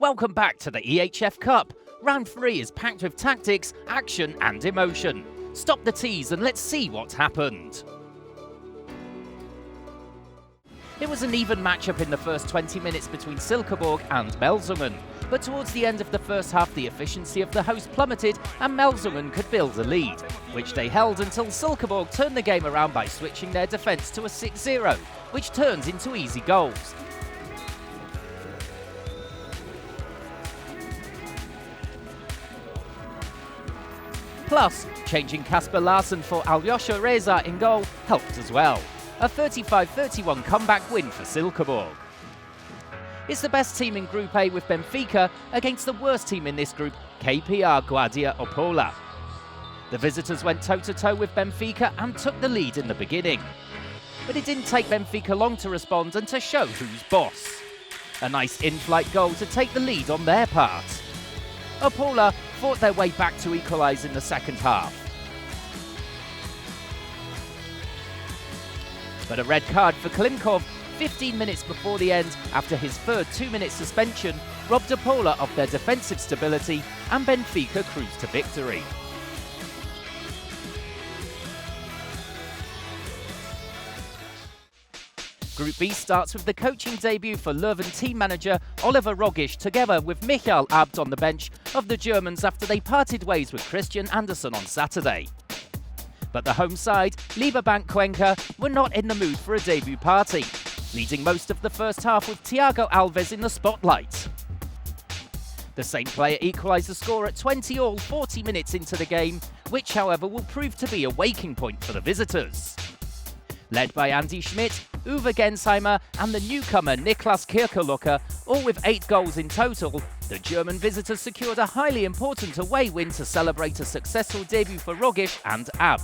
Welcome back to the EHF Cup. Round 3 is packed with tactics, action and emotion. Stop the tease and let's see what happened. It was an even matchup in the first 20 minutes between Silkeborg and Melsungen, but towards the end of the first half the efficiency of the host plummeted and Melsungen could build a lead, which they held until Silkeborg turned the game around by switching their defence to a 6-0, which turns into easy goals. Plus, changing Kasper Larsson for Aljosha Reza in goal helped as well. A 35-31 comeback win for Silkeborg. It's the best team in Group A with Benfica against the worst team in this group, KP Algarve Opola. The visitors went toe-to-toe with Benfica and took the lead in the beginning. But it didn't take Benfica long to respond and to show who's boss. A nice in-flight goal to take the lead on their part. Opola fought their way back to equalise in the second half. But a red card for Klimkov 15 minutes before the end after his third 2-minute suspension robbed Opola of their defensive stability and Benfica cruised to victory. Group B starts with the coaching debut for Leuven team manager Oliver Rogisch together with Michael Abt on the bench of the Germans after they parted ways with Christian Andersen on Saturday. But the home side, Liberbank Cuenca, were not in the mood for a debut party, leading most of the first half with Thiago Alves in the spotlight. The Saint player equalised the score at 20-all 40 minutes into the game, which however will prove to be a waking point for the visitors. Led by Andy Schmidt, Uwe Gensheimer and the newcomer Niklas Kirkelocker, all with 8 goals in total, the German visitors secured a highly important away win to celebrate a successful debut for Rogisch and Abt.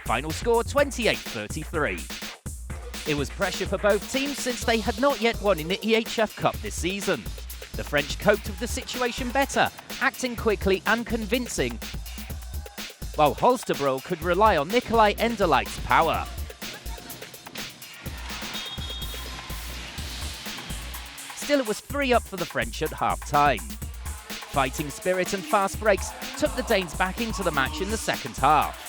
Final score 28-33. It was pressure for both teams since they had not yet won in the EHF Cup this season. The French coped with the situation better, acting quickly and convincing, while Holstebro could rely on Nikolai Enderleit's power. Still, it was 3-up for the French at half-time. Fighting spirit and fast breaks took the Danes back into the match in the second half.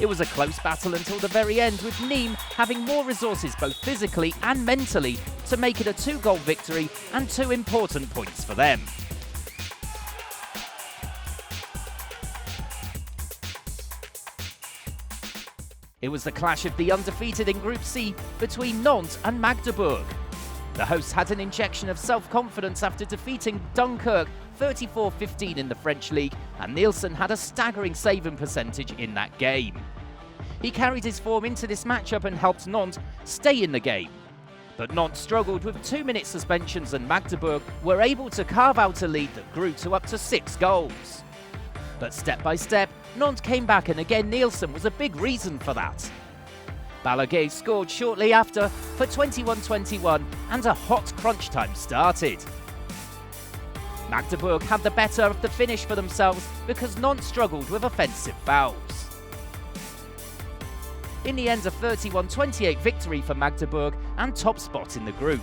It was a close battle until the very end, with Nîmes having more resources both physically and mentally to make it a 2-goal victory and 2 important points for them. It was the clash of the undefeated in Group C between Nantes and Magdeburg. The hosts had an injection of self-confidence after defeating Dunkirk 34-15 in the French league, and Nielsen had a staggering saving percentage in that game. He carried his form into this matchup and helped Nantes stay in the game. But Nantes struggled with 2-minute suspensions and Magdeburg were able to carve out a lead that grew to up to 6 goals. But step by step, Nantes came back and again Nielsen was a big reason for that. Balaguer scored shortly after for 21-21 and a hot crunch time started. Magdeburg had the better of the finish for themselves because Nantes struggled with offensive fouls. In the end, a 31-28 victory for Magdeburg and top spot in the group.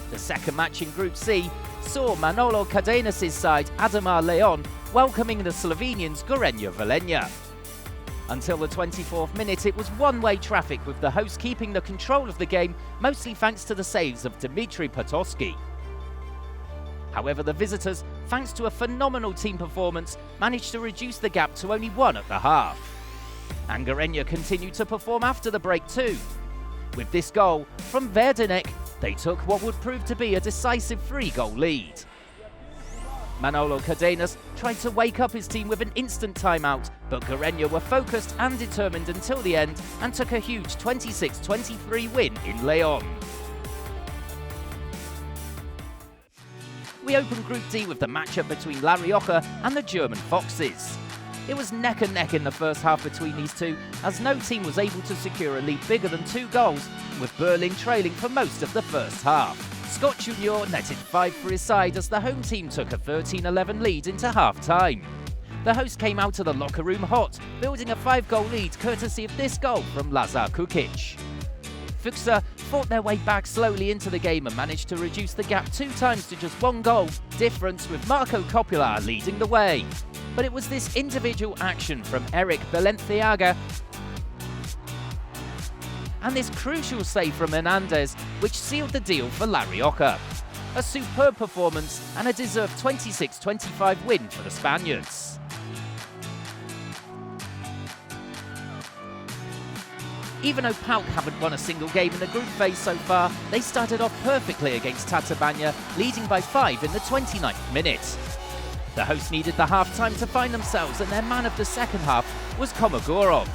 The second match in Group C saw Manolo Cardenas' side Ademar Leon welcoming the Slovenians Gorenje Velenje. Until the 24th minute, it was one-way traffic with the hosts keeping the control of the game, mostly thanks to the saves of Dimitri Potosky. However, the visitors, thanks to a phenomenal team performance, managed to reduce the gap to only 1 at the half. And Gorenje continued to perform after the break too. With this goal from Verdenek, they took what would prove to be a decisive 3-goal lead. Manolo Cardenas tried to wake up his team with an instant timeout, but Gorenje were focused and determined until the end and took a huge 26-23 win in Leon. We opened Group D with the matchup between La Rioja and the German Foxes. It was neck and neck in the first half between these two, as no team was able to secure a lead bigger than 2 goals, with Berlin trailing for most of the first half. Scott Junior netted 5 for his side as the home team took a 13-11 lead into half-time. The host came out of the locker room hot, building a 5-goal lead courtesy of this goal from Lazar Kukic. Fuchse fought their way back slowly into the game and managed to reduce the gap 2 times to just 1 goal difference, with Marco Coppola leading the way. But it was this individual action from Eric Velenje and this crucial save from Hernandez which sealed the deal for La Rioja. A superb performance and a deserved 26-25 win for the Spaniards. Even though PAOK haven't won a single game in the group phase so far, they started off perfectly against Tatabanya, leading by 5 in the 29th minute. The hosts needed the half-time to find themselves, and their man of the second half was Komagorov,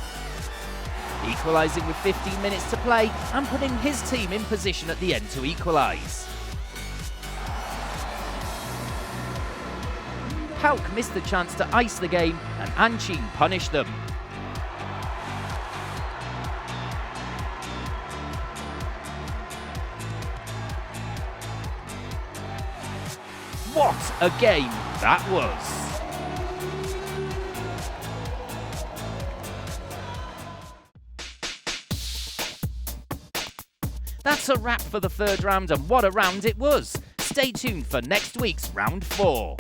equalising with 15 minutes to play and putting his team in position at the end to equalise. PAOK missed the chance to ice the game, and Anchin punished them. What a game that was! That's a wrap for the third round, and what a round it was! Stay tuned for next week's round 4.